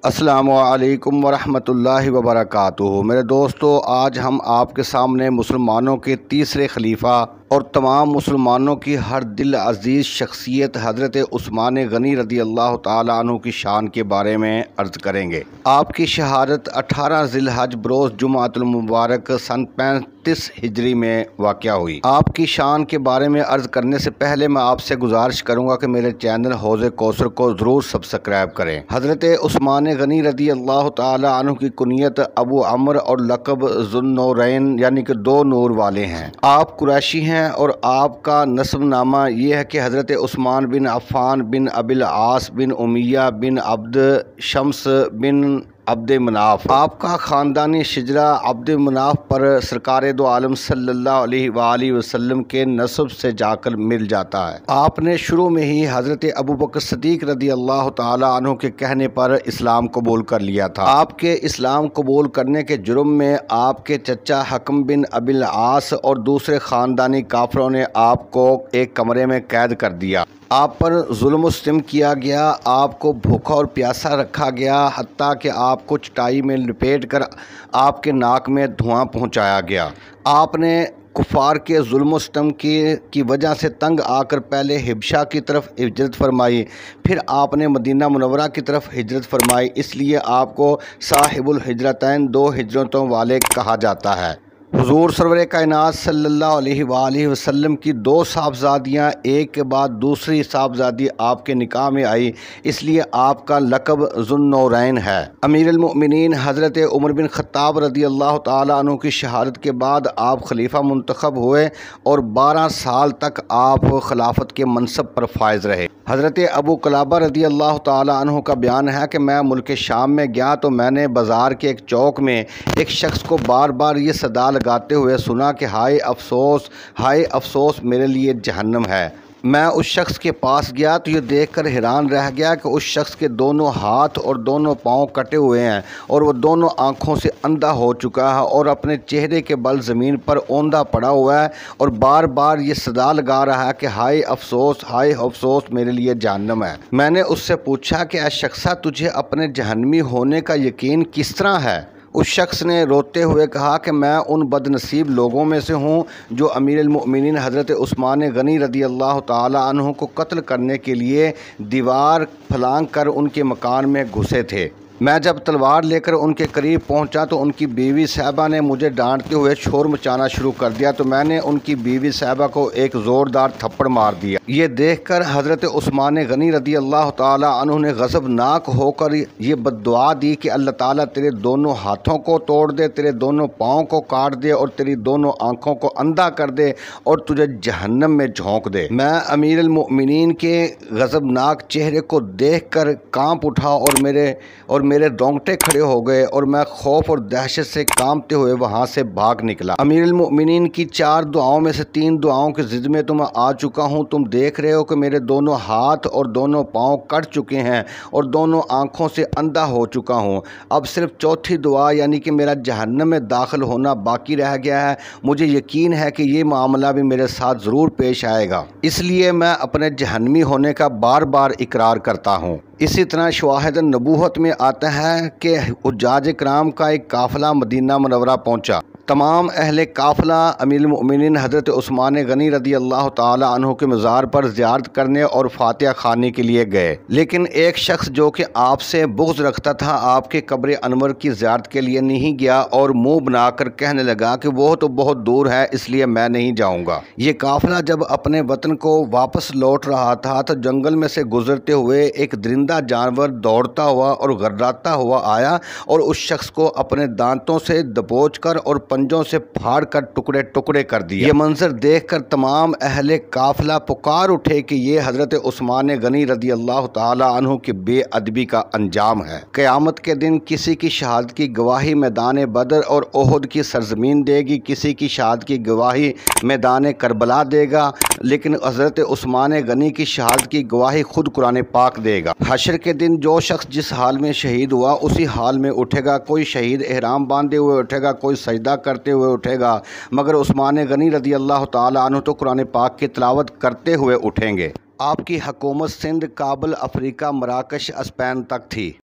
अस्सलामुअलैकुम वरहमतुल्लाहि वबरकातुहू। मेरे दोस्तों, आज हम आपके सामने मुसलमानों के तीसरे खलीफा और तमाम मुसलमानों की हर दिल अजीज़ शख्सियत हज़रत उस्मान गनी रदी अल्लाह ताला अन्हु की शान के बारे में अर्ज़ करेंगे। आपकी शहादत 18 ज़िलहज बरोज़ जुमातुल मुबारक सन 35 हिजरी में वाक़या हुई। आपकी शान के बारे में अर्ज़ करने से पहले मैं आपसे गुजारिश करूँगा कि मेरे चैनल हौज़ कौसर को ज़रूर सब्सक्राइब करें। हज़रत उस्मान गनी रदी अल्लाह ताला अन्हु की कुनियत अबू अमर और लक़ब ज़ुन्नूरैन यानी कि दो नूर वाले हैं। आप कुरैशी हैं और आपका नस्बनामा ये है कि हज़रत उस्मान बिन अफ़्फ़ान बिन अबिल आस बिन उमैया बिन अब्द शम्स बिन अब्द मनाफ। आपका ख़ानदानी शिजरा अब्द मनाफ पर सरकार दो आलम सल्लल्लाहु अलैहि वसल्लम के नस्ब से जाकर मिल जाता है। आपने शुरू में ही हज़रत अबू बकर सिद्दीक़ रदी अल्लाह ताला अन्हु के कहने पर इस्लाम कबूल कर लिया था। आपके इस्लाम कबूल करने के जुर्म में आपके चचा हकम बिन अबिल आस और दूसरे ख़ानदानी काफिरों ने आपको एक कमरे में कैद कर दिया। आप पर जुल्म व सितम किया गया, आपको भूखा और प्यासा रखा गया, हत्ता कि आपको चटाई में लपेट कर आपके नाक में धुआं पहुंचाया गया। आपने कुफ़ार के जुल्म व सितम की वजह से तंग आकर पहले हिबशा की तरफ हिजरत फरमाई, फिर आपने मदीना मुनव्वरा की तरफ हिजरत फरमाई। इसलिए आपको साहिबुल हिजरतैन, दो हिजरतों वाले कहा जाता है। हुज़ूर सरवर कायनात सल्लल्लाहु अलैहि वसल्लम की दो साहबजादियाँ एक के बाद दूसरी साहबजादी आपके निकाह में आई, इसलिए आपका लक़ब ज़ुन्नूरैन है। अमीरुल मोमिनीन हज़रत उमर बिन ख़त्ताब रदी अल्लाह ताला अन्हु की शहादत के बाद आप खलीफा मुंतखब हुए और 12 साल तक आप खिलाफत के मनसब पर फायज रहे। हज़रत अबू क़लाबा रदी अल्लाह ताला अन्हु का बयान है कि मैं मुल्क शाम में गया तो मैंने बाज़ार के एक चौक में एक शख्स को बार बार ये सदा लगाते हुए सुना कि हाय अफसोस मेरे लिए जहन्नम है। मैं उस शख्स के पास गया तो ये देखकर हैरान रह गया कि उस शख्स के दोनों हाथ और दोनों पाँव कटे हुए हैं और वो दोनों आँखों से अंधा हो चुका है और अपने चेहरे के बल ज़मीन पर औंधा पड़ा हुआ है और बार बार ये सदा लगा रहा है कि हाय अफसोस मेरे लिए जहन्नम है। मैंने उससे पूछा कि ऐ शख्सा, तुझे अपने जहन्नमी होने का यकीन किस तरह है? उस शख्स ने रोते हुए कहा कि मैं उन बदनसीब लोगों में से हूँ जो अमीरुल मोमिनीन हज़रत उस्मान गनी रदी अल्लाह ताला अन्हु को कत्ल करने के लिए दीवार फलांग कर उनके मकान में घुसे थे। मैं जब तलवार लेकर उनके करीब पहुंचा तो उनकी बीवी साहबा ने मुझे डांटते हुए शोर मचाना शुरू कर दिया, तो मैंने उनकी बीवी साहबा को एक ज़ोरदार थप्पड़ मार दिया। ये देखकर हज़रत उस्मान गनी रदी अल्लाह ताला अन्हु ने गज़बनाक होकर ये बद्दुआ दी कि अल्लाह ताला तेरे दोनों हाथों को तोड़ दे, तेरे दोनों पाँव को काट दे और तेरी दोनों आँखों को अंधा कर दे और तुझे जहन्नम में झोंक दे। मैं अमीरुल मोमिनीन के गज़बनाक चेहरे को देख कर काँप उठा और मेरे रोंगटे खड़े हो गए और मैं खौफ और दहशत से कांपते हुए वहां से भाग निकला। अमीरुल मोमिनीन की 4 दुआओं में से 3 दुआओं की ज़िद में तो मैं आ चुका हूं। तुम देख रहे हो कि मेरे दोनों हाथ और दोनों पाँव कट चुके हैं और दोनों आँखों से अंधा हो चुका हूं। अब सिर्फ चौथी दुआ यानी कि मेरा जहन्नम में दाखिल होना बाकी रह गया है। मुझे यकीन है कि ये मामला भी मेरे साथ ज़रूर पेश आएगा, इसलिए मैं अपने जहन्नमी होने का बार बार इकरार करता हूँ। इसी तरह शवाहिद नबूवत में आता है कि हुज्जाज किराम का एक काफ़िला मदीना मुनव्वरा पहुंचा। तमाम अहले काफ़िला अमीरुल मोमिनीन हज़रत उस्मान गनी रदी अल्लाह ताला अन्हु के मज़ार पर ज़ियारत करने और फातिहा खाने के लिए गए, लेकिन एक शख्स जो कि आपसे बुग़्ज़ रखता था आपके कब्र अनवर की ज़ियारत के लिए नहीं गया और मुँह बनाकर कहने लगा कि वो तो बहुत दूर है, इसलिए मैं नहीं जाऊँगा। ये काफ़िला जब अपने वतन को वापस लौट रहा था तो जंगल में से गुज़रते हुए एक दरिंदा जानवर दौड़ता हुआ और गर्राता हुआ आया और उस शख्स को अपने दांतों से दबोच कर और पंजों से फाड़ कर टुकड़े टुकड़े कर दिया। ये मंजर देखकर तमाम अहले काफिला पुकार उठे कि ये हज़रत उस्मान गनी रदी अल्लाह ताला अन्हु की बेअदबी का अंजाम है। क़यामत के दिन किसी की शहादत की गवाही मैदान बदर और ओहद की सरजमीन देगी, किसी की शहादत की गवाही मैदान करबला देगा, लेकिन हज़रत उस्मान गनी की शहादत की गवाही खुद कुरान पाक देगा। हशर के दिन जो शख्स जिस हाल में शहीद हुआ उसी हाल में उठेगा। कोई शहीद एहराम बांधे हुए उठेगा, कोई सजदा करते हुए उठेगा, मगर उस्मान गनी रदी अल्लाह ताला अन्हु तो कुरान पाक की तिलावत करते हुए उठेंगे। आपकी हुकूमत सिंध, काबुल, अफ्रीका, मराकश, स्पेन तक थी।